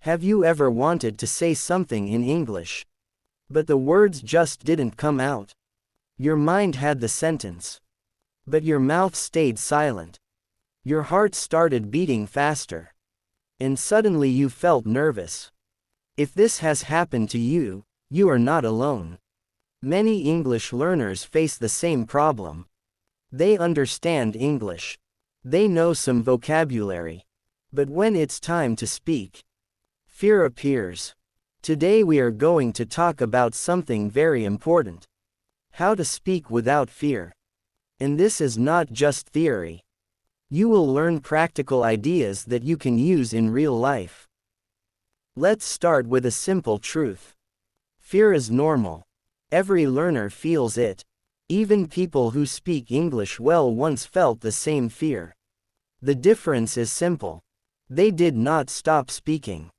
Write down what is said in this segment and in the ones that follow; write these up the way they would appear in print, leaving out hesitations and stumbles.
Have you ever wanted to say something in English, but the words just didn't come out? Your mind had the sentence, but your mouth stayed silent. Your heart started beating faster, and suddenly you felt nervous. If this has happened to you, you are not alone. Many English learners face the same problem. They understand English. They know some vocabulary. But when it's time to speak, fear appears. Today we are going to talk about something very important. How to speak without fear. And this is not just theory. You will learn practical ideas that you can use in real life. Let's start with a simple truth. Fear is normal. Every learner feels it. Even people who speak English well once felt the same fear. The difference is simple. They did not stop speaking.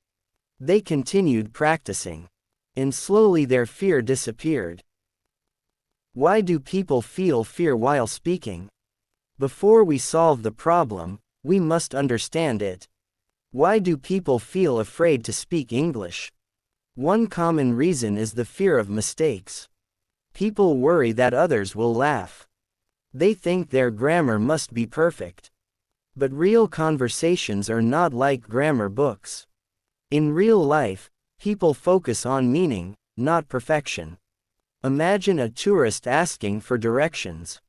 They continued practicing. And slowly their fear disappeared. Why do people feel fear while speaking? Before we solve the problem, we must understand it. Why do people feel afraid to speak English? One common reason is the fear of mistakes. People worry that others will laugh. They think their grammar must be perfect. But real conversations are not like grammar books. In real life, people focus on meaning, not perfection. Imagine a tourist asking for directions.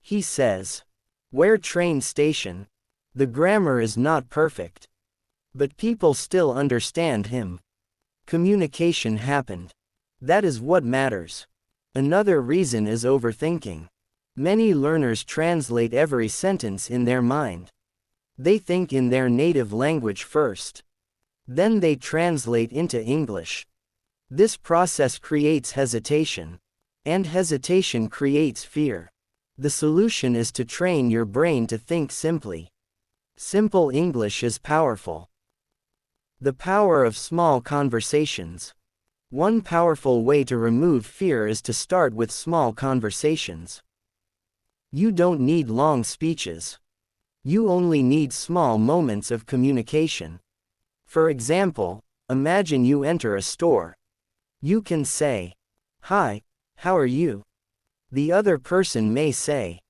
He says, "Where train station?" The grammar is not perfect. But people still understand him. Communication happened. That is what matters. Another reason is overthinking. Many learners translate every sentence in their mind. They think in their native language first. Then they translate into English. This process creates hesitation. And hesitation creates fear. The solution is to train your brain to think simply. Simple English is powerful. The power of small conversations. One powerful way to remove fear is to start with small conversations. You don't need long speeches. You only need small moments of communication. For example, imagine you enter a store. You can say, "Hi, how are you?" The other person may say,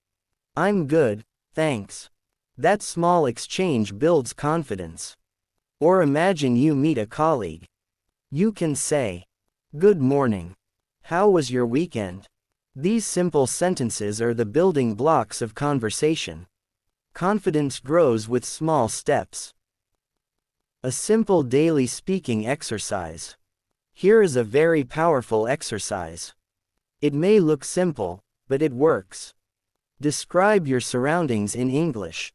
"I'm good, thanks." That small exchange builds confidence. Or imagine you meet a colleague. You can say, "Good morning. How was your weekend?" These simple sentences are the building blocks of conversation. Confidence grows with small steps. A simple daily speaking exercise. Here is a very powerful exercise. It may look simple, but it works. Describe your surroundings in English.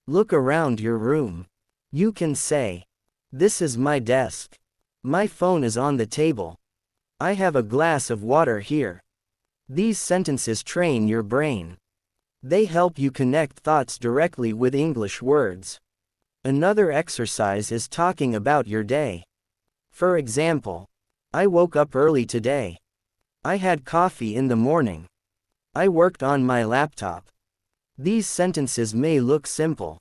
Look around your room. You can say, "This is my desk. My phone is on the table. I have a glass of water here." These sentences train your brain. They help you connect thoughts directly with English words. Another exercise is talking about your day. For example, "I woke up early today. I had coffee in the morning. I worked on my laptop." These sentences may look simple,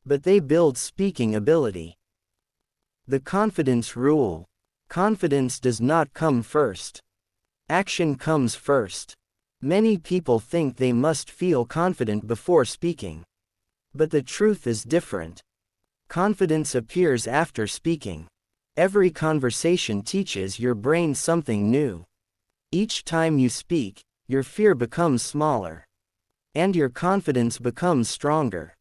but they build speaking ability. The confidence rule. Confidence does not come first. Action comes first. Many people think they must feel confident before speaking. But the truth is different. Confidence appears after speaking. Every conversation teaches your brain something new. Each time you speak, your fear becomes smaller. And your confidence becomes stronger.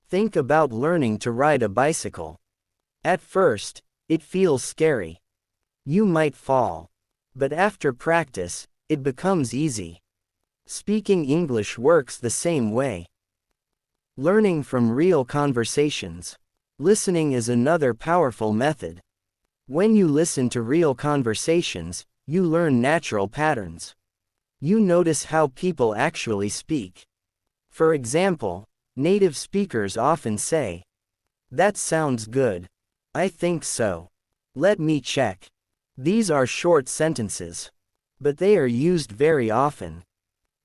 Think about learning to ride a bicycle. At first, it feels scary. You might fall. But after practice, it becomes easy. Speaking English works the same way. Learning from real conversations. Listening is another powerful method. When you listen to real conversations, you learn natural patterns. You notice how people actually speak. For example, native speakers often say, "That sounds good. I think so. Let me check." These are short sentences, but they are used very often.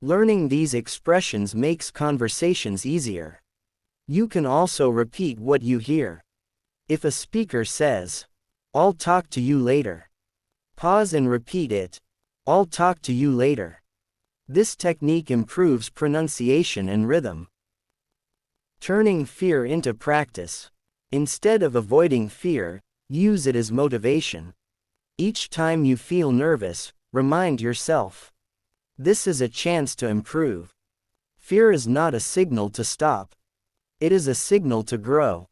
Learning these expressions makes conversations easier. You can also repeat what you hear. If a speaker says, I'll talk to you later. Pause and repeat it. I'll talk to you later. This technique improves pronunciation and rhythm. Turning fear into practice. Instead of avoiding fear, use it as motivation. Each time you feel nervous, remind yourself. This is a chance to improve. Fear is not a signal to stop. It is a signal to grow.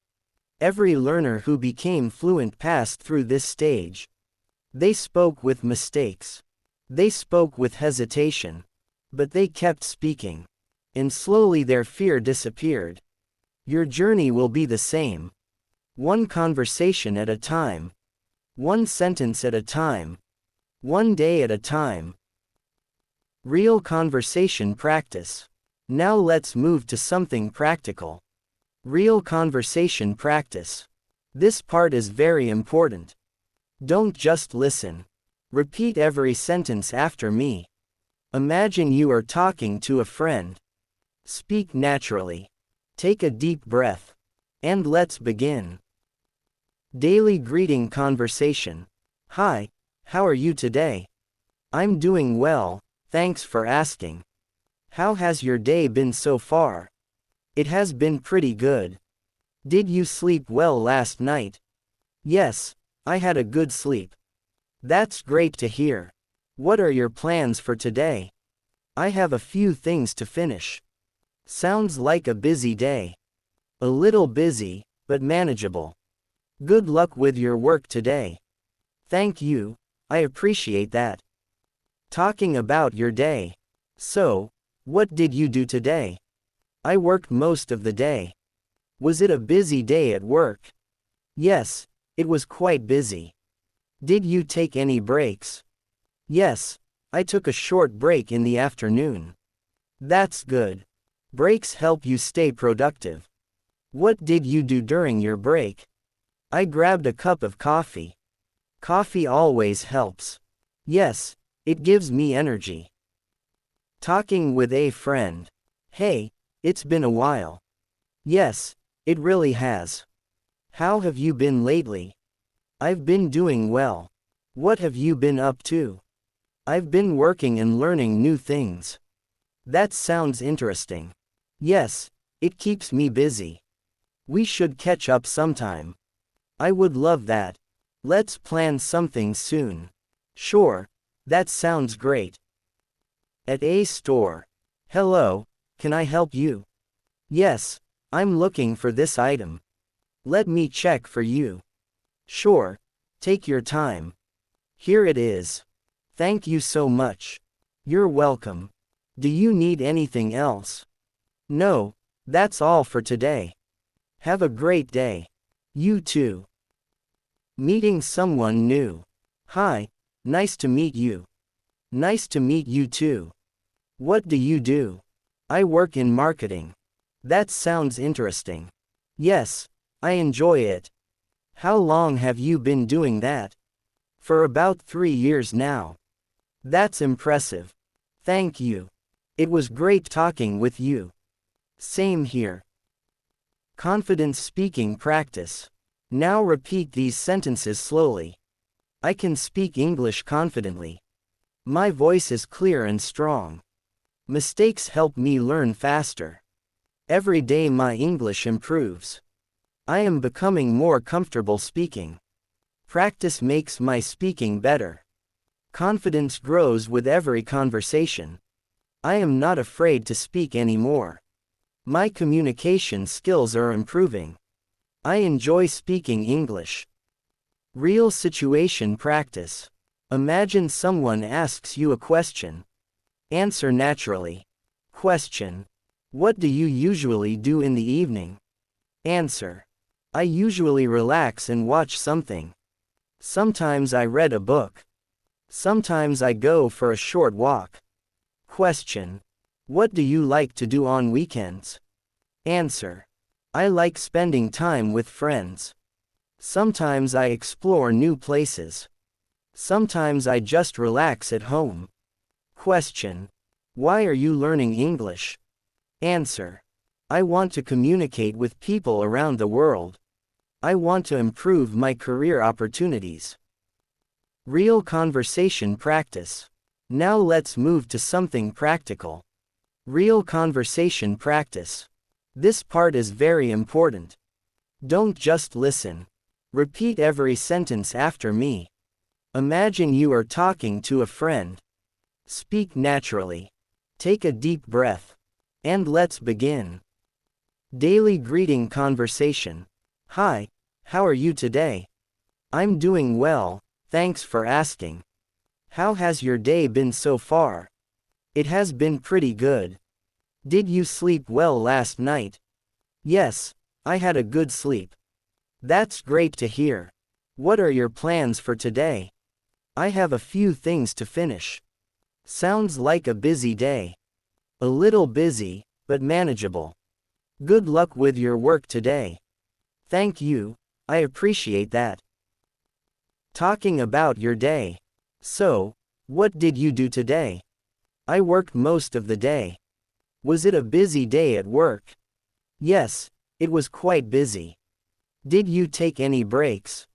Every learner who became fluent passed through this stage. They spoke with mistakes. They spoke with hesitation. But they kept speaking. And slowly their fear disappeared. Your journey will be the same. One conversation at a time. One sentence at a time. One day at a time. Real conversation practice. Now let's move to something practical. Real conversation practice. This part is very important. Don't just listen. Repeat every sentence after me. Imagine you are talking to a friend. Speak naturally. Take a deep breath. And let's begin. Daily greeting conversation. Hi, how are you today? I'm doing well, thanks for asking. How has your day been so far? It has been pretty good. Did you sleep well last night? Yes, I had a good sleep. That's great to hear. What are your plans for today? I have a few things to finish. Sounds like a busy day. A little busy, but manageable. Good luck with your work today. Thank you, I appreciate that. Talking about your day. So, what did you do today? I worked most of the day. Was it a busy day at work? Yes, it was quite busy. Did you take any breaks? Yes, I took a short break in the afternoon. That's good. Breaks help you stay productive. What did you do during your break? I grabbed a cup of coffee. Coffee always helps. Yes, it gives me energy. Talking with a friend. Hey, it's been a while. Yes, it really has. How have you been lately? I've been doing well. What have you been up to? I've been working and learning new things. That sounds interesting. Yes, it keeps me busy. We should catch up sometime. I would love that. Let's plan something soon. Sure, that sounds great. At a store. Hello, can I help you? Yes, I'm looking for this item. Let me check for you. Sure, take your time. Here it is. Thank you so much. You're welcome. Do you need anything else? No, that's all for today. Have a great day. You too. Meeting someone new. Hi, nice to meet you. Nice to meet you too. What do you do? I work in marketing. That sounds interesting. Yes, I enjoy it. How long have you been doing that? For about 3 years now. That's impressive. Thank you. It was great talking with you. Same here. Confidence speaking practice. Now repeat these sentences slowly. I can speak English confidently. My voice is clear and strong. Mistakes help me learn faster. Every day my English improves. I am becoming more comfortable speaking. Practice makes my speaking better. Confidence grows with every conversation. I am not afraid to speak anymore. My communication skills are improving. I enjoy speaking English. Real situation practice. Imagine someone asks you a question. Answer naturally. Question. What do you usually do in the evening? Answer. I usually relax and watch something. Sometimes I read a book. Sometimes I go for a short walk. Question. What do you like to do on weekends? Answer. I like spending time with friends. Sometimes I explore new places. Sometimes I just relax at home. Question. Why are you learning English? Answer. I want to communicate with people around the world. I want to improve my career opportunities. Real conversation practice. Now let's move to something practical. Real conversation practice. This part is very important. Don't just listen. Repeat every sentence after me. Imagine you are talking to a friend. Speak naturally. Take a deep breath. And let's begin. Daily greeting conversation. Hi, how are you today? I'm doing well, thanks for asking. How has your day been so far? It has been pretty good. Did you sleep well last night? Yes, I had a good sleep. That's great to hear. What are your plans for today? I have a few things to finish. Sounds like a busy day. A little busy, but manageable. Good luck with your work today. Thank you, I appreciate that. Talking about your day. So, what did you do today? I worked most of the day. Was it a busy day at work? Yes, it was quite busy. Did you take any breaks?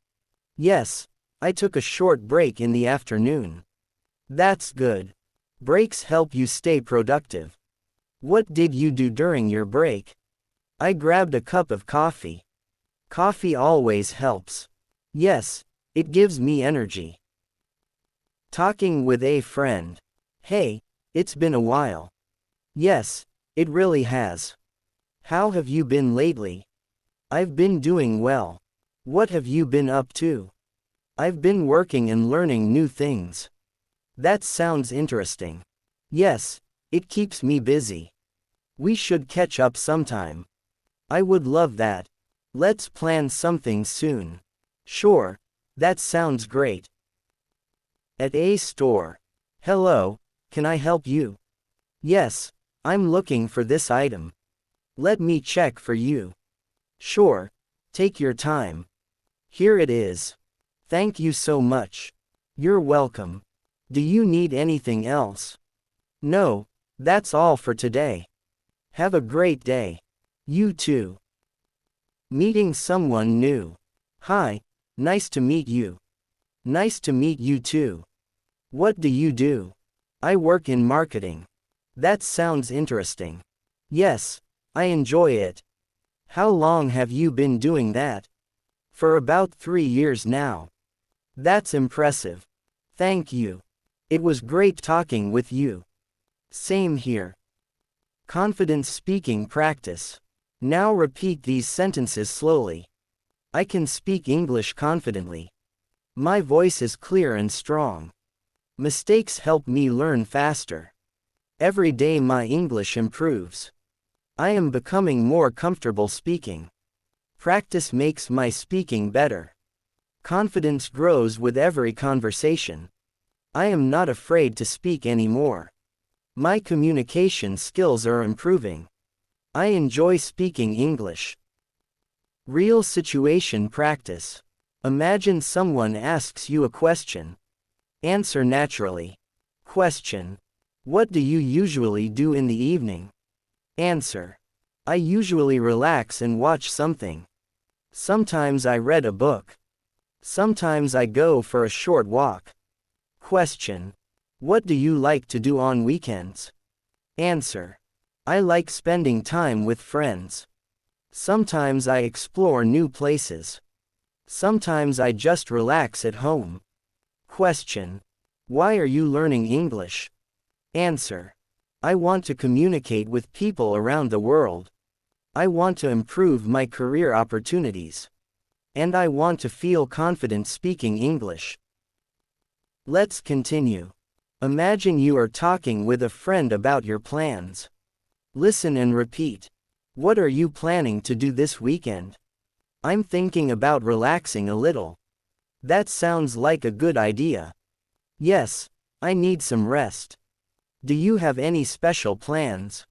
Yes, I took a short break in the afternoon. That's good. Breaks help you stay productive. What did you do during your break? I grabbed a cup of coffee. Coffee always helps. Yes, it gives me energy. Talking with a friend. Hey, it's been a while. Yes, it really has. How have you been lately? I've been doing well. What have you been up to? I've been working and learning new things. That sounds interesting. Yes, it keeps me busy. We should catch up sometime. I would love that. Let's plan something soon. Sure, that sounds great. At a store. Hello, can I help you? Yes, I'm looking for this item. Let me check for you. Sure, take your time. Here it is. Thank you so much. You're welcome. Do you need anything else? No, that's all for today. Have a great day. You too. Meeting someone new. Hi, nice to meet you. Nice to meet you too. What do you do? I work in marketing. That sounds interesting. Yes, I enjoy it. How long have you been doing that? For about 3 years now. That's impressive. Thank you. It was great talking with you. Same here. Confident speaking practice. Now repeat these sentences slowly. I can speak English confidently. My voice is clear and strong. Mistakes help me learn faster. Every day my English improves. I am becoming more comfortable speaking. Practice makes my speaking better. Confidence grows with every conversation. I am not afraid to speak anymore. My communication skills are improving. I enjoy speaking English. Real situation practice. Imagine someone asks you a question. Answer naturally. Question. What do you usually do in the evening? Answer. I usually relax and watch something. Sometimes I read a book. Sometimes I go for a short walk. Question. What do you like to do on weekends? Answer. I like spending time with friends. Sometimes I explore new places. Sometimes I just relax at home. Question. Why are you learning English? Answer. I want to communicate with people around the world. I want to improve my career opportunities. And I want to feel confident speaking English. Let's continue. Imagine you are talking with a friend about your plans. Listen and repeat. What are you planning to do this weekend? I'm thinking about relaxing a little. That sounds like a good idea. Yes, I need some rest. Do you have any special plans?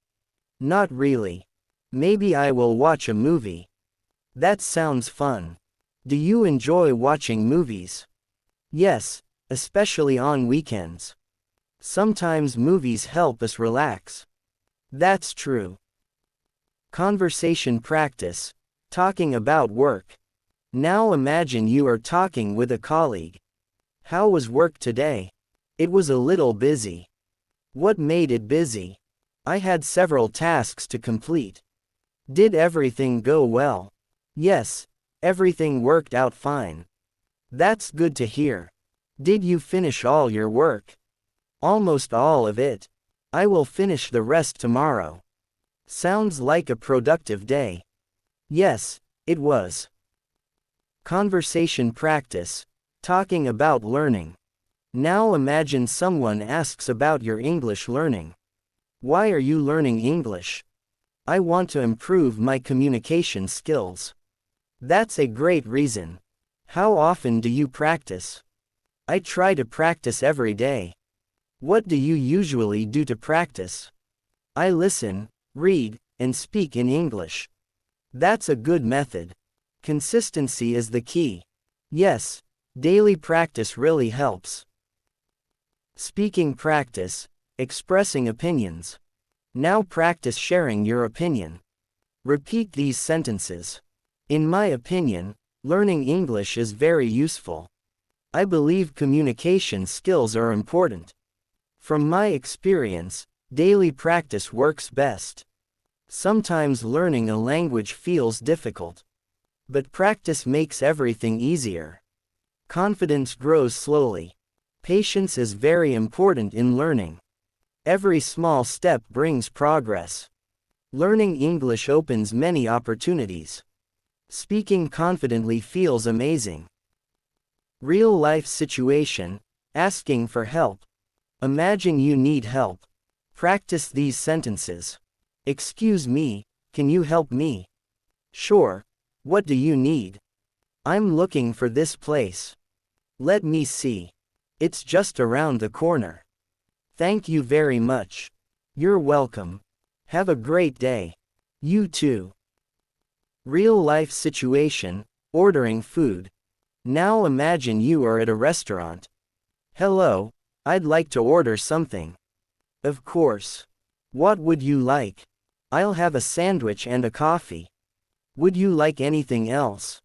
Not really. Maybe I will watch a movie. That sounds fun. Do you enjoy watching movies? Yes, especially on weekends. Sometimes movies help us relax. That's true. Conversation practice. Talking about work. Now imagine you are talking with a colleague. How was work today? It was a little busy. What made it busy? I had several tasks to complete. Did everything go well? Yes, everything worked out fine. That's good to hear. Did you finish all your work? Almost all of it. I will finish the rest tomorrow. Sounds like a productive day. Yes, it was. Conversation practice. Talking about learning. Now imagine someone asks about your English learning. Why are you learning English? I want to improve my communication skills. That's a great reason. How often do you practice? I try to practice every day. What do you usually do to practice? I listen, read, and speak in English. That's a good method. Consistency is the key. Yes, daily practice really helps. Speaking practice. Expressing opinions. Now practice sharing your opinion. Repeat these sentences. In my opinion, learning English is very useful. I believe communication skills are important. From my experience, daily practice works best. Sometimes learning a language feels difficult. But practice makes everything easier. Confidence grows slowly. Patience is very important in learning. Every small step brings progress. Learning English opens many opportunities. Speaking confidently feels amazing. Real-life situation. Asking for help. Imagine you need help. Practice these sentences. Excuse me, can you help me? Sure. What do you need? I'm looking for this place. Let me see. It's just around the corner. Thank you very much. You're welcome. Have a great day. You too. Real-life situation. Ordering food. Now imagine you are at a restaurant. Hello, I'd like to order something. Of course. What would you like? I'll have a sandwich and a coffee. Would you like anything else?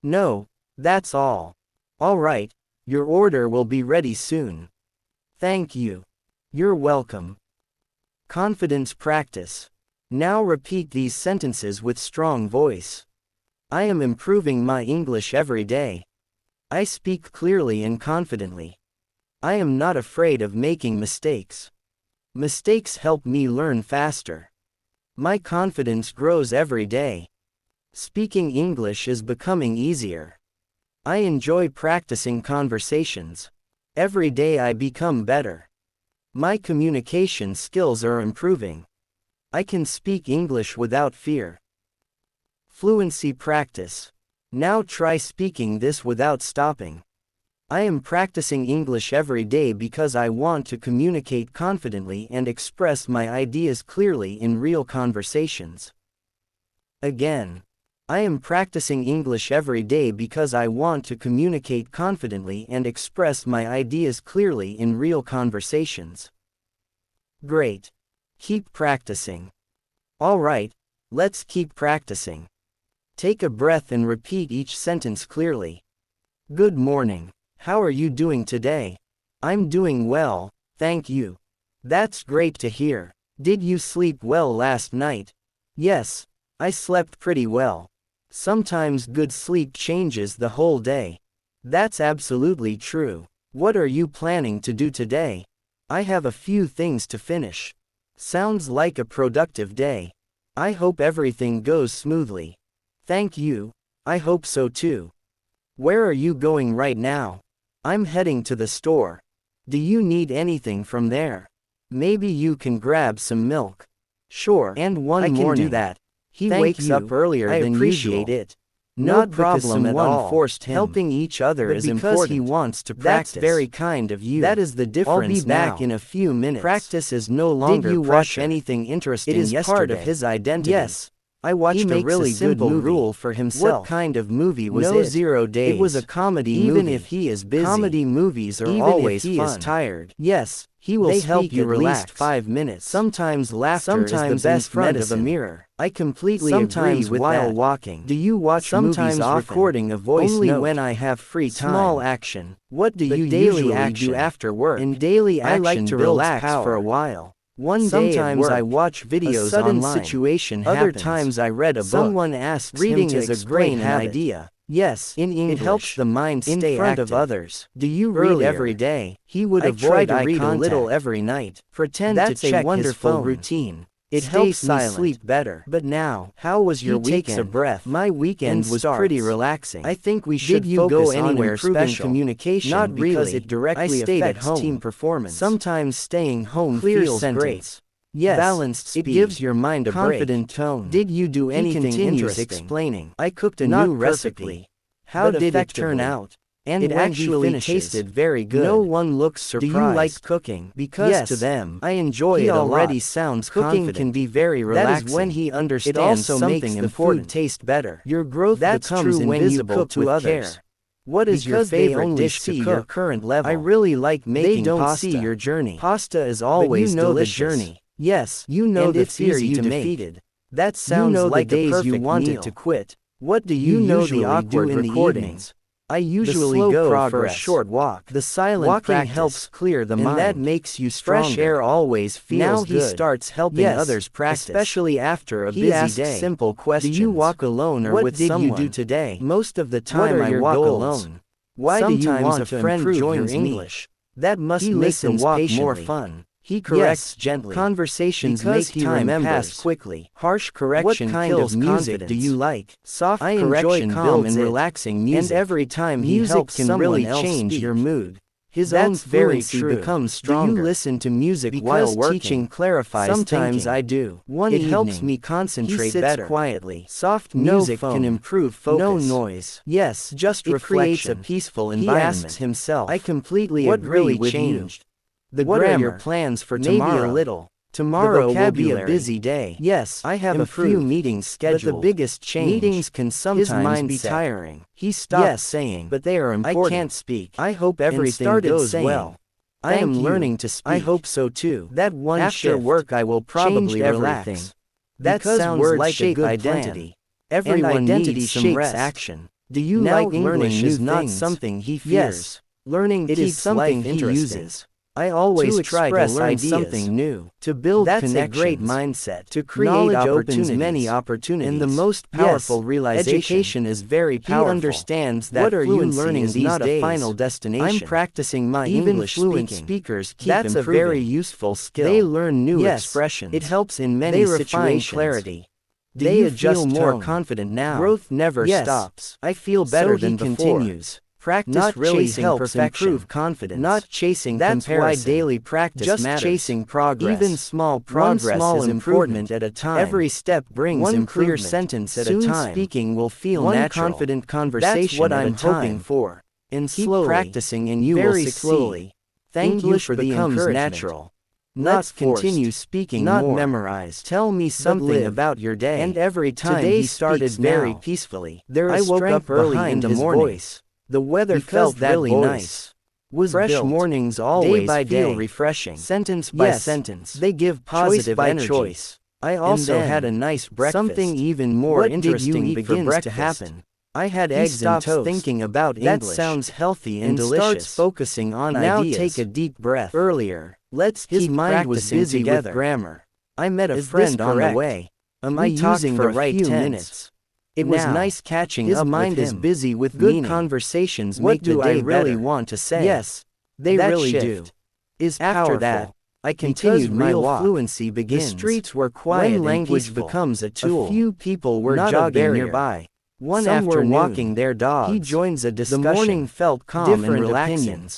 No, that's all. All right, your order will be ready soon. Thank you. You're welcome. Confidence practice. Now repeat these sentences with strong voice. I am improving my English every day. I speak clearly and confidently. I am not afraid of making mistakes. Mistakes help me learn faster. My confidence grows every day. Speaking English is becoming easier. I enjoy practicing conversations. Every day I become better. My communication skills are improving. I can speak English without fear. Fluency practice. Now try speaking this without stopping. I am practicing English every day because I want to communicate confidently and express my ideas clearly in real conversations. Again. I am practicing English every day because I want to communicate confidently and express my ideas clearly in real conversations. Great. Keep practicing. All right, let's keep practicing. Take a breath and repeat each sentence clearly. Good morning. How are you doing today? I'm doing well, thank you. That's great to hear. Did you sleep well last night? Yes, I slept pretty well. Sometimes good sleep changes the whole day. That's absolutely true. What are you planning to do today? I have a few things to finish. Sounds like a productive day. I hope everything goes smoothly. Thank you. I hope so too. Where are you going right now? I'm heading to the store. Do you need anything from there? Maybe you can grab some milk. Sure, and one morning. I can do that. He wakes up earlier than usual. I appreciate it. No problem at all. Forced him. Helping each other is important. Because he wants to practice. That's very kind of you. That is the difference. I'll be back in a few minutes. Practice is no longer. Did you watch anything interesting yesterday? It is part of his identity. Yes. I watched a really good rule for himself. What kind of movie was it? No 0 days. It was a comedy movie. Even if he is busy. Comedy movies are always fun. Even if he is tired. Yes, he will help you relax. 5 minutes. Sometimes laughter is the best medicine. In front of a mirror. I completely agree with while that. Walking. Do you watch movies often? Recording a voice only note. When I have free time. Small action. What do you usually do after work? In daily action, I like to relax for a while. Sometimes I watch videos a sudden online. Situation happens. Other times I read a book. Someone asks reading him to is a great idea. Yes, in English, it helps the mind stay in front of others. Do you read every day? He would avoid eye contact. A little every night. Pretend that's to check a wonderful his phone. Routine. It helps me sleep better. But now, how was your weekend? Takes a breath. My weekend was pretty relaxing. I think we should focus on improving communication. Not because it directly affects team performance. Sometimes staying home feels great. Yes, balanced speed. It gives your mind a confident tone. Did you do anything interesting? Explaining. I cooked a new recipe. How did it turn out? And it actually tasted very good. No one looks surprised. Do you like cooking? Because yes, to them, I enjoy it a lot. He already sounds cooking confident. Can be very relaxing. That is when he understands it also something makes the food taste better. Your growth becomes invisible to others. Care. What is your favorite dish to cook? Your current level. I really like making pasta. They don't see your journey. Pasta is always delicious. The journey. Yes, you know the fear you defeated. That sounds like the days you wanted to quit. What do you usually do in the evenings? I usually go for a short walk. The silent walking helps clear the mind. And that makes you stronger. Fresh air always feels good. Now he starts helping others practice. Especially after a busy day. Simple questions. Do you walk alone or with someone? What did you do today? Most of the time I walk alone. Why do you want a friend joins English? That must make the walk more fun. He corrects gently. Conversations make time pass quickly. Harsh correction kills music. Do you like soft correction? Calm and relaxing music. And every time he helps can really change your mood. His own fluency becomes stronger. Do you listen to music while working? Teaching clarifies sometimes thinking. I do. It helps me concentrate better. Quietly. Soft music can improve focus. No noise. Yes, just it creates a peaceful environment. He asks himself, I completely agree with changed. The what grammar. Are your plans for tomorrow? Maybe a little. Tomorrow will be a busy day. Yes, I have a few meetings scheduled. But the biggest change. Meetings can sometimes be tiring. He stopped saying, but they are important. I can't speak. I hope everything goes well. I am learning to speak. I hope so too. That one after work I will probably relax. That sounds like a good identity. Everyone needs some rest. Action. Do you like English is not something he fears. Yes. Learning it is something he uses. I always try to learn something new, to build connections. That's a great mindset. To create opens many opportunities. And the most powerful realization. Education is very powerful. He understands that what are you learning is not a final destination. I'm practicing my English fluent speakers keep improving. That's a very useful skill. They learn new expressions. It helps in many situations. They refine clarity. They adjust more confident now. Growth never stops. I feel better than before. Continues. Practice not really helps improve confidence. Not chasing that's comparison. Why daily practice just matters. Chasing progress. Even small progress small is improvement at a time. Every step brings one clear sentence at a time. Speaking will feel one natural. Confident conversation. That's what I'm hoping for. And keep slowly, practicing, and you very will slowly. Thank you for the encouragement. Natural. Let's continue speaking. Not more. Memorize. Tell me something about your day. And every time today he started very peacefully. There is I woke up early in the morning. Voice. The weather felt really nice. Was fresh built. Mornings always day by feel day. Refreshing. Sentence by sentence. They give positive choice energy. Choice. I also had a nice breakfast. Something even more interesting begins to happen. I had eggs and toast. Thinking about English. That sounds healthy and delicious. Starts focusing on now ideas. Take a deep breath. Earlier, let's his keep mind was busy together. With grammar. I met a friend on the way. Am I using the right 10 minutes? It was nice catching up with him. His mind is busy with good conversations. What do I really want to say? Yes, they really do. Is after that, I continued my walk. Fluency begins. The streets were quiet. When language becomes a tool. A few people were jogging nearby. One after walking their dogs. He joins a discussion. The morning felt calm and relaxing.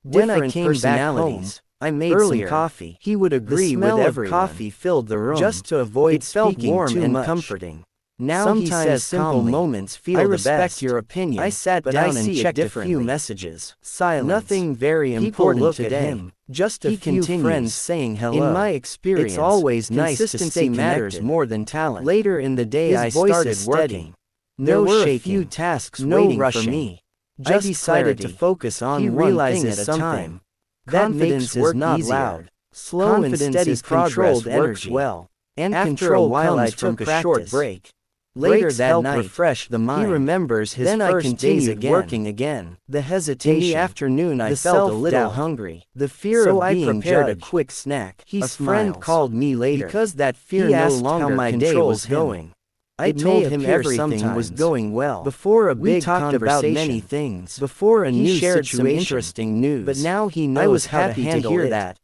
When I came back home, I made some coffee. He would agree with everyone. Coffee filled the room just to avoid speaking warm and comforting. Now sometimes he says simple moments feel I respect the best. Your opinion. I sat down and checked a few messages. Silence. Nothing very important today. Him. Just a few friends saying hello. In my experience, it's always nice to stay matters more than talent. Later in the day, I started working. There were a few tasks waiting for me. Just I decided to focus on one thing at a time. Confidence is not loud. Slow and steady progress works well. And After control a while comes I from took a practice. short break. Later Breaks that help night, refresh the mind. he remembers his Then I first days continued again. working again. The hesitation. In the afternoon I the felt a little self-doubt, hungry. The fear So of I being prepared judged. a quick snack. He A smiles. friend called me later. Because that fear He no asked longer how my day controls was going. him. I It told may him appear everything was sometimes. going well. Before a We big talked about conversation. many things. Before a He new shared situation. some interesting news. But now he knows I was how to happy handle hear it. that.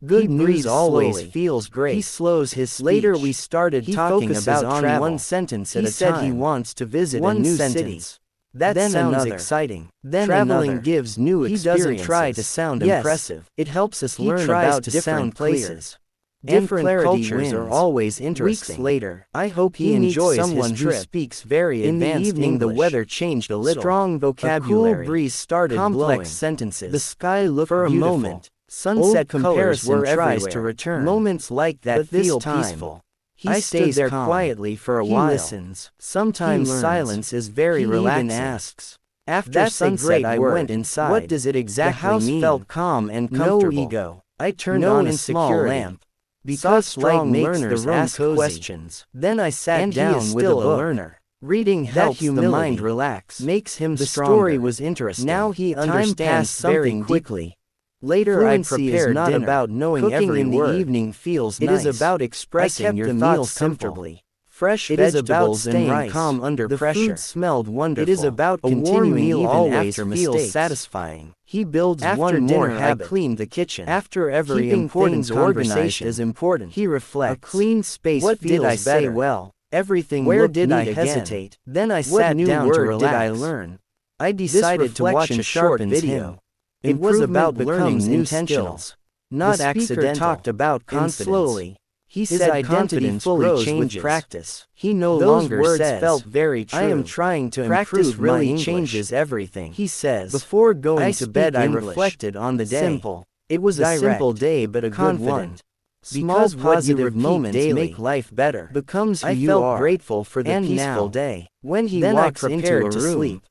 Good He news breathes always slowly. feels great. He slows his speech. Later we started He talking focuses about on travel. one sentence at He a said time. he wants to visit One a new sentence. city. That Then sounds another. exciting. Then Traveling another. gives new He experiences. doesn't try to sound Yes, impressive. It helps us He learn tries about to different sound clear. places. Different Clarity cultures are wins. always interesting. Weeks later, I hope he meets enjoys someone his who trip. speaks very In the advanced evening English. the weather changed a little. Strong vocabulary. A cool breeze started Complex blowing. sentences. The sky looked For a beautiful. moment, Sunset Old colors were comparison tries to everywhere. return. Moments like that But this feel time, peaceful. He I stays stood there calm. quietly for a He while. listens. Sometimes He learns. silence is very He relaxing. even asks. After That's sunset a great I word. went inside. What does it exactly the house mean? felt calm and No comfortable. ego. I turned No on a small insecurity. lamp. Because Soft light strong makes the learners room ask cozy. questions. Then I sat And he down is with a still a book. learner. Reading helps the humility mind relax. makes him The stronger. story was interesting. Now he Time understands passed very something quickly. Later Fluency I is prepared not dinner. about knowing Cooking every in the word. evening feels It nice. is about expressing I kept your the thoughts meals simple. comfortably. Fresh It is about vegetables and staying rice. calm under the pressure. food smelled wonderful. It is about a warm continuing meal even always after feels mistakes. satisfying. He builds After one more dinner, habit. I cleaned the kitchen. After every Keeping important things organized conversation is important. He reflects. A clean space What feels did I say better. well? Everything Where looked did I neat hesitate? again. Then I What sat new down word to relax. did I learn? I decided to watch a short video. It was about learning new skills. Not The speaker accidental. talked about And confidence. slowly, He his said identity confidence fully grows changes with practice. He no Those longer words says, felt very true. I am trying to Practice improve really my English. changes everything. He says, Before going I to bed speak I English. reflected on the day. Simple. It was Direct. a simple day but a good one. Confident. Because Small what you positive repeat moments daily make life better. becomes who I you felt are. grateful for the And peaceful now, day. When he Then I walks into prepared a to room, sleep.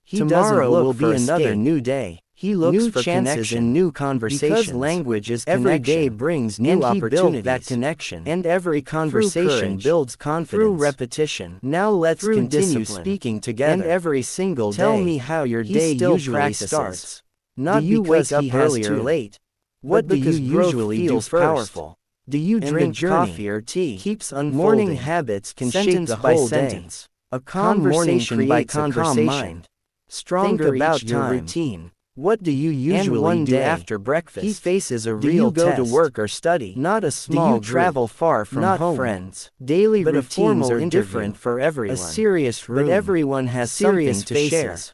He tomorrow doesn't look will for be another escape. new day. He looks New for chances connection. and new conversations. Because language is Every day connection. brings new And he opportunities. built that connection. And every conversation courage. builds confidence. Through repetition. Now let's Through continue discipline. speaking together. And every single Tell day. me how your He day still usually practices. starts. Not Do you because wake he up has early or to. late? What do you because growth usually do feels first? powerful. Do you And the drink journey coffee or tea? keeps Morning unfolding. habits can Sentence shape the by whole sentence. day. A calm morning Conversation by creates a calm conversation. mind. Stronger Think about each your time. routine. What do you usually one do day, after breakfast? he faces a Do real you go test. to work or study? Not a small Do you group. travel far from Not home? friends. Daily But a routines formal are interview. different for everyone. A serious room. But everyone has Serious something to share. faces.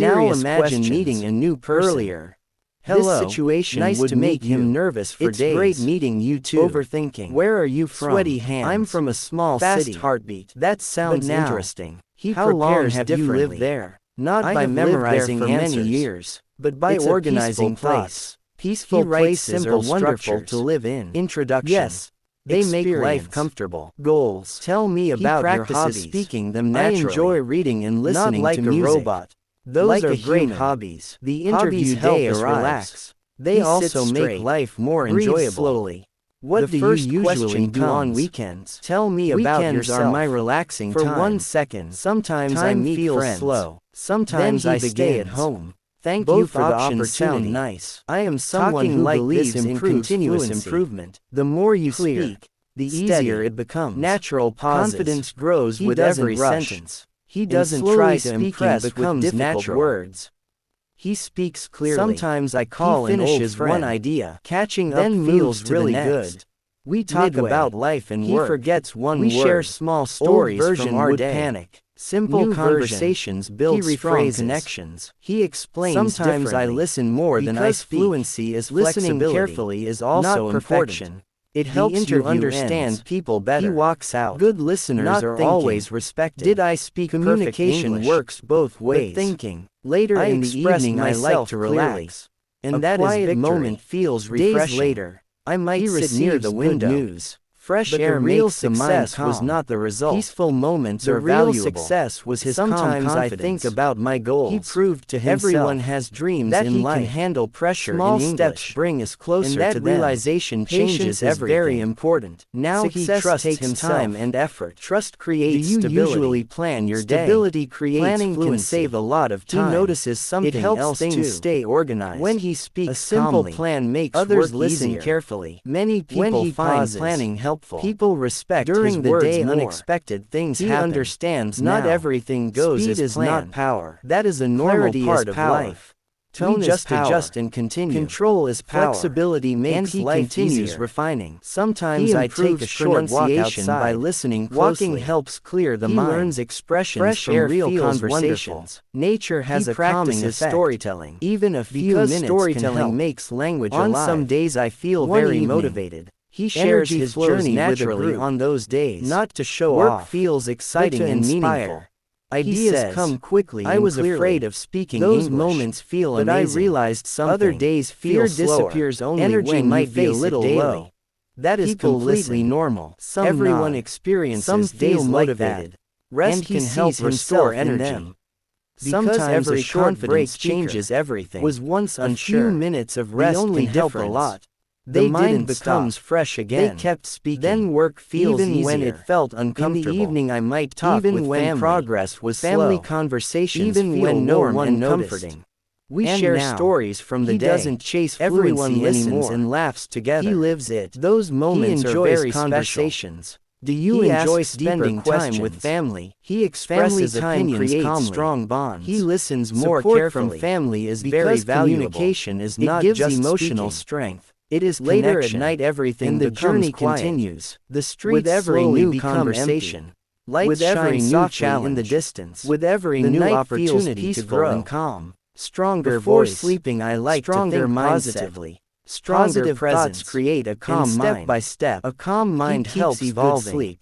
Now Serious imagine questions. meeting a new person. Earlier. Hello. This situation nice would to make meet you. him nervous for It's days. great meeting you too. Overthinking. Where are you from? Sweaty hands. I'm from a small Fast city. heartbeat. That sounds But now, interesting. he How long prepares have you differently. lived there? Not I by have lived there memorizing for answers, many years, but by It's a organizing peaceful place. thoughts. Peaceful He writes places simple are wonderful structures. to live in. Introduction. Yes. They make life Experience. comfortable. Goals. Tell me He about your practices hobbies. speaking them I naturally. enjoy reading and listening Not like to a music. robot. Those Like are a great human. hobbies. The Hobbies interview help day us arrives. relax. They He also sits make straight. life more Breathe enjoyable. slowly. What The do you first usually question do on comes. weekends? Tell me about Weekends yourself. are my relaxing For time. 1 second. Sometimes I Time meet feels friends. slow. Sometimes Then he I stay at begins. home. Thank Both you for the options opportunity. sound nice. I am someone Talking who like believes this in improves continuous fluency. improvement. The more you Clear. speak, the Steady. easier it becomes. Natural pauses. Confidence grows He with doesn't every rush. sentence. He And doesn't slowly try to speaking impress becomes with difficult natural. words. He speaks clearly. Sometimes I call he an old finishes friend. one idea. Catching Then up moves feels to the really next. good. We talk Midway. about life and He work. forgets one we word. share small stories version from our would day. panic. Simple New conversations build He strong rephrases. connections. He explains Sometimes I differently. listen more than I Because speak. fluency is Listening flexibility, carefully is also not important. perfection. It The helps you interview understand ends. people better. He walks out. Good listeners Not are thinking. always respected. Did I speak perfect Communication English? works both But ways. thinking. Later I in the expressed evening I like myself to clearly. relax. And A that is quiet victory. moment feels Days refreshing. later, I might He sit near receives the good window. news. Fresh But air the real makes the mind success calm. was not the result. Peaceful moments The are real valuable. success was his calm Sometimes I confidence. think about my goals. He proved to himself Everyone has dreams that in he life. can handle pressure Small in steps English. bring us closer And that to them. realization Patience changes is very everything. important. Now Success he trusts takes himself. time and effort. Trust creates Do you stability. usually plan your day? Stability creates Planning fluency. can save a lot of time. He notices something It helps else things too. stay organized. When he speaks a simple calmly, plan makes others work listen easier. carefully. Many When people he find pauses, planning helpful. people respect During his the words day, more. unexpected things He happen. understands Not now. everything goes Speed as is planned. not power. That is a normal Clarity part is of power. life. Tone We is just power. adjust and continue. Control is power. Flexibility And makes he life continues easier. refining. Sometimes He I take a improves short walk pronunciation outside. by listening Walking closely. helps clear the He mind. learns expressions Fresh from air real feels conversations. wonderful. Nature has He a calming practices effect. storytelling. Even a few Because minutes storytelling can help. makes language On alive. some days I feel One very evening, motivated. He shares energy his flows journey naturally with a group. on those days. Not to show Work off. feels exciting but to and inspire. meaningful. Ideas says, come quickly I and was clearly. afraid of speaking Those English, moments feel but amazing. I realized something. Other days Fear feel slower. disappears only Energy when might you be a face it little daily. low. That is People completely listen. normal. Some Everyone nod. experiences Some days feel like motivated. that. Rest And he can help sees restore himself in energy. them. Because Sometimes every a short confident break speaker changes everything. was once A unsure. few minutes of The rest only can help a difference. lot. They The mind didn't becomes stop. fresh again. They kept speaking. Then work feels Even easier. when it felt In uncomfortable. the evening I might talk Even with when family. progress was Family slow. conversations Even feel when no warm one and noticed. comforting. We And share now, stories from the he day. doesn't chase Everyone fluency listens anymore. and laughs together. He lives it. Those moments He are enjoys very conversations. special. Do you He enjoy asks deeper spending time questions. with family? He expresses Family time opinions creates calmly. strong bonds. He listens more Support carefully. from family is Because very valuable. communication is It not gives just emotional speaking. strength. It is Later connection. at night everything and the becomes journey quiet. continues. The With streets every slowly new become conversation. empty. Lights With every shine new softly challenge in the distance. With every The new night opportunity feels to peaceful grow and calm. Stronger Before voice. sleeping I like Stronger to think mindset. positively. Stronger Positive presence. thoughts create a calm And step mind. by step, A calm mind keeps helps evolving. good sleep.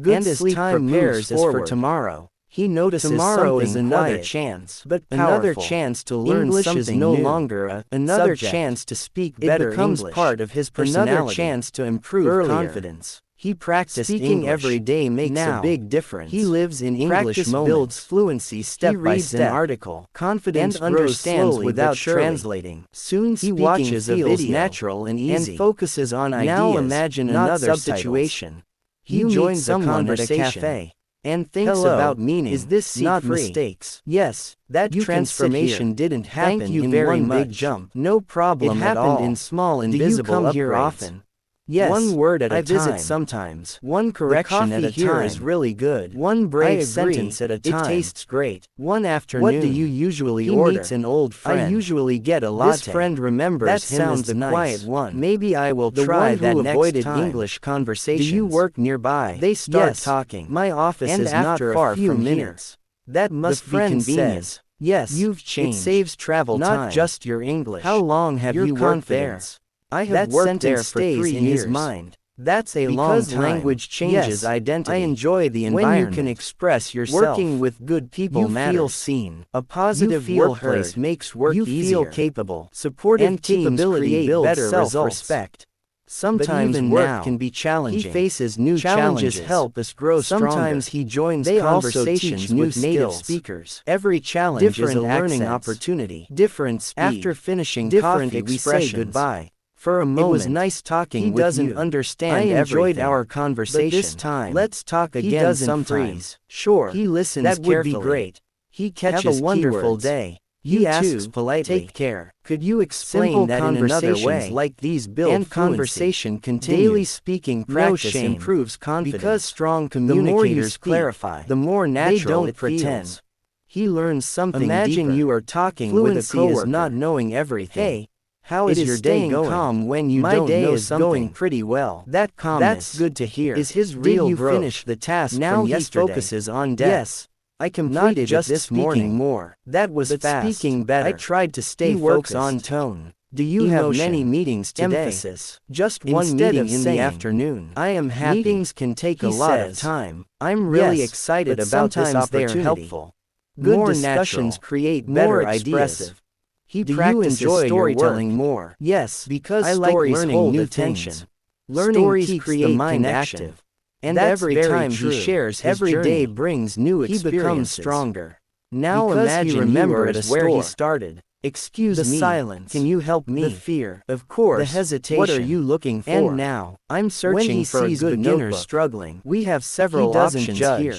Good And as sleep time prepares moves us for forward, tomorrow. he notices Tomorrow something is another quiet, chance, but another powerful. chance to learn English something is no new. longer Another subject. chance to speak It better becomes English. part of his personality. Another chance to improve Earlier, confidence. He practiced speaking English. every day makes Now, a big difference. He lives in English Practice moments. builds fluency step He by reads step. an article. Confidence and grows understands slowly without but surely. translating. Soon He speaking watches a feels video natural and easy. and focuses on ideas. Now imagine not another subtitles. situation. He You joins meet someone someone at a cafe and thinks Hello, about meaning, is this seat not free? mistakes. Yes, that You can sit transformation here. didn't Thank happen you in very one big much. jump. No problem It at happened all. in small Do you invisible come here upgrades. often? Yes, One word at I a visit time. sometimes. One correction The at a coffee here time is really good. One I brave agree. sentence at a time. It tastes great. One afternoon. What do you usually He order? meets an old friend. I usually get a latte. This friend remembers That him sounds as the nice. quiet one. Maybe I will The try one that who next avoided time. English conversations. Do you work nearby? They start Yes. talking. My office and is not after far a few from here. minutes. That must The be friend convenient. says, Yes, you've changed. It saves travel Not time. just your English. How long have Your you worked there? confidence. I have That worked there sentence for stays 3 in years. his mind. That's a long Because time. language changes Yes, identity. I enjoy the When environment. you can express yourself. Working with good people You matters. feel seen. A positive You feel workplace heard. makes work You easier. feel capable. Supportive And teams capability create builds better self-respect. results. Sometimes even work now, can be challenging. he faces new challenges. challenges. Help us grow stronger. Sometimes he joins They also conversations teach new with native skills. speakers. Every challenge is Different a learning accents. opportunity. Different speed. After finishing Different coffee, we say expressions. goodbye. For a It moment, was nice talking he with doesn't you. understand I enjoyed everything. our conversation. But this time, Let's talk he again doesn't sometime. freeze. Sure, He listens that would be carefully. great. He catches Have a wonderful keywords. day. He You asks too, politely, take care. Could you explain Simple that in another conversations way? like these build And fluency. conversation continues. Daily speaking No practice shame. improves confidence. Because strong the more you communicators speak, clarify, the more natural they don't it pretend. feels. He learns something Imagine deeper. you are talking Fluency with a coworker. is not knowing everything. Hey, how it is is your day staying going? calm when you My don't day know is something. going pretty well. That calmness That's good to hear. is his Did real you growth. finish the task Now from he yesterday? focuses on depth. Yes, I Not completed just it this speaking morning. more. That was but fast. speaking better. I tried to stay He works focused. on tone. Do you have Emotion, many meetings today? emphasis. Just one Instead meeting of in saying, the afternoon. I am happy. Meetings can take He a lot of says, time. I'm really Yes, excited but about this sometimes they are opportunity. helpful. Good More discussions natural, create more better expressive. ideas. He Do you practices enjoy your storytelling work? more. Yes, Because I like stories learning hold new attention. things. Learning Stories keeps create the mind connection. active. And That's every very time true. he shares his Every journey, day brings new he experiences. becomes stronger. Now Because he imagine you are remembers at a where he store. started. Excuse The me, silence. can you help me? The fear. Of course. The hesitation. What are you looking for? And now, I'm when searching he for a sees good beginners notebook. struggling, We have several he doesn't options judge. here.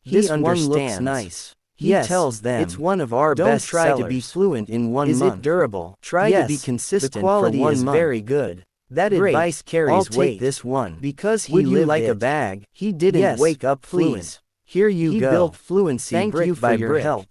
This He one looks understands. nice. He Yes, tells them, it's one of our don't best try to be sellers. fluent in 1 Is month. it durable? Try Yes, to be consistent the quality for 1 is month. very good. That Great, advice carries I'll take weight. this one. Because he Would you lived like it. a bag? He didn't Yes, wake up please. fluent. Here you He go. built fluency Thank brick you for by your brick. help.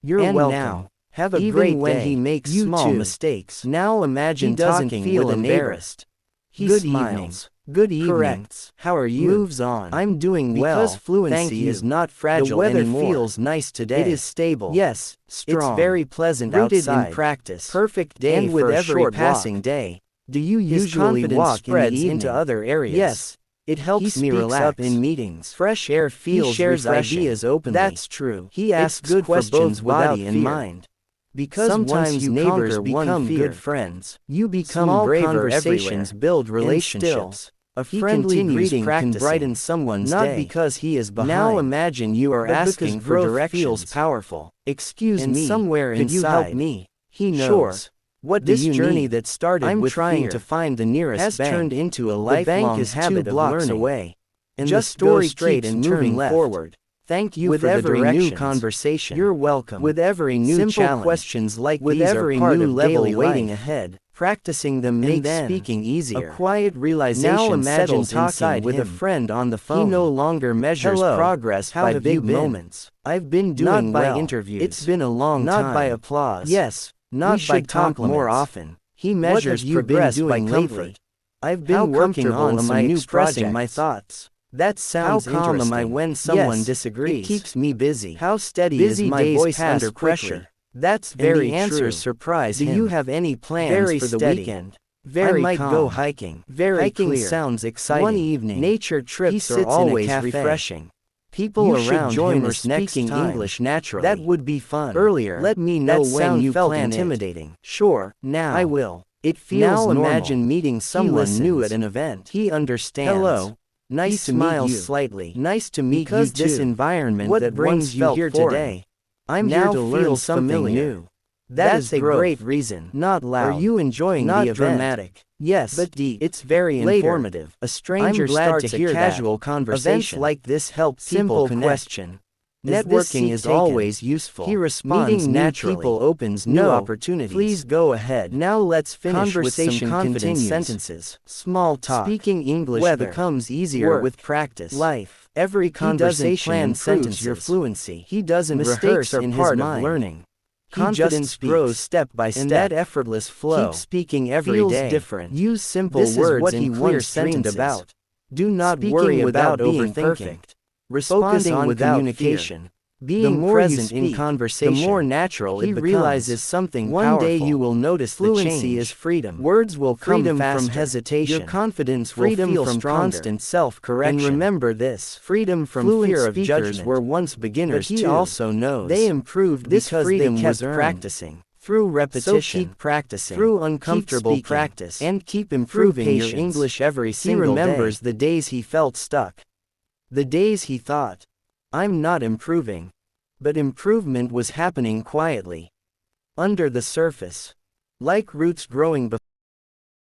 You're And welcome. now, have a Even great when day. he makes You small too. mistakes. Now imagine He doesn't talking feel with a neighbor. embarrassed. He Good smiles. evening. Good evening. Corrects. How are you? Moves on. I'm doing well. Because fluency Thank you. is not fragile The weather anymore. feels nice today. It is stable. Yes, It's strong. very pleasant Rooted outside. in practice. Perfect day And with for a every short passing walk. day. Do you His usually confidence walk in the spreads evening? into other areas. Yes. It helps He me speaks relax up in meetings. Fresh air feels He shares refreshing. ideas openly. That's true. He asks it's good questions for both body without and fear. mind. Because Sometimes once you neighbors conquer become one fear, good friends. you become Small braver conversations everywhere. build And relationships. still, A he friendly continues greeting can practicing. brighten someone's Not day. because he is behind. Now imagine you are but asking because for growth directions. feels powerful. Excuse And me, somewhere could you help inside, me? He knows. Sure. What This do you journey need? that started I'm with trying fear to find the nearest has bank. turned into a The lifelong bank is habit 2 of blocks learning. away. And Just the story go straight keeps and moving turning left. forward. Thank you With for the every new directions. conversation, You're welcome. with every new Simple challenge, questions like with these every are part new of level daily waiting life. ahead, Practicing them and makes then speaking easier. a quiet realization Now imagine settles talking inside with him. a friend on the He phone. no longer measures Hello, progress how by have big you been? moments. I've been doing Not by well. interviews. It's been a long Not time. by applause. Yes, Not we by should talk more compliments. often. He What measures have you been progress by doing comfort. lately? I've How been working comfortable on am some I new expressing my projects. thoughts? That sounds How calm am I interesting. when someone Yes, disagrees? It keeps me busy. How steady Busy is my days voice pass under quickly. pressure? That's And very the answers true. surprise Do him. you have any plans Very for the steady. weekend? Very I might calm. go hiking. Very Hiking clear. sounds exciting. One evening, Nature trips he are sits always in a cafe. refreshing. People You should around join him are us next speaking time. English naturally. That would be fun. Earlier, Let me know that when sound you felt plan it. intimidating. Sure, Now, I will. It feels Now normal. imagine meeting someone new listens. at an event. He understands. Hello. Nice He to meet smiles you. slightly. Nice to meet Because you too. this environment What that brings once you felt here foreign today? I'm Now here to learn feels something familiar. new. That's That's a growth. great reason. Not loud. Are you enjoying Not the event? dramatic. Yes, but deep. It's very Later, informative. a stranger I'm glad starts to a hear casual that. conversation. Events like this help Simple people connect. question. Networking Networking is is always always useful. He responds Meeting naturally. new people opens new No, opportunities. please go ahead. Now let's finish with some Conversation confident continues. sentences. Small talk. Speaking English Weather. becomes easier Work. with practice. Life. Every He doesn't conversation plan improves sentences. your fluency. He doesn't Mistakes rehearse are in part his of mind. learning. He Confidence just grows speaks. step by step. And that effortless flow Keep speaking every feels day. different. Use simple This is words what in he clear once dreamed sentences. about. Do not Speaking worry without about being overthinking. perfect. Focus Responding on without communication. fear. Being The more present you in speak, conversation, the more natural he it becomes. realizes something One powerful. day you will notice Fluency the change. is freedom. Words will Freedom come from faster. hesitation. Your confidence Freedom will feel from stronger. constant self-correction. And remember this: freedom from Fluent fear of speakers judgment were once beginners but he too. also knows They improved this because freedom they kept was earned. practicing. Through So repetition, keep practicing. through uncomfortable Keep speaking. practice, And keep through improving your patience. English every He single remembers day. the days he felt stuck. The days he thought, I'm not improving. But improvement was happening quietly. Under the surface. Like roots growing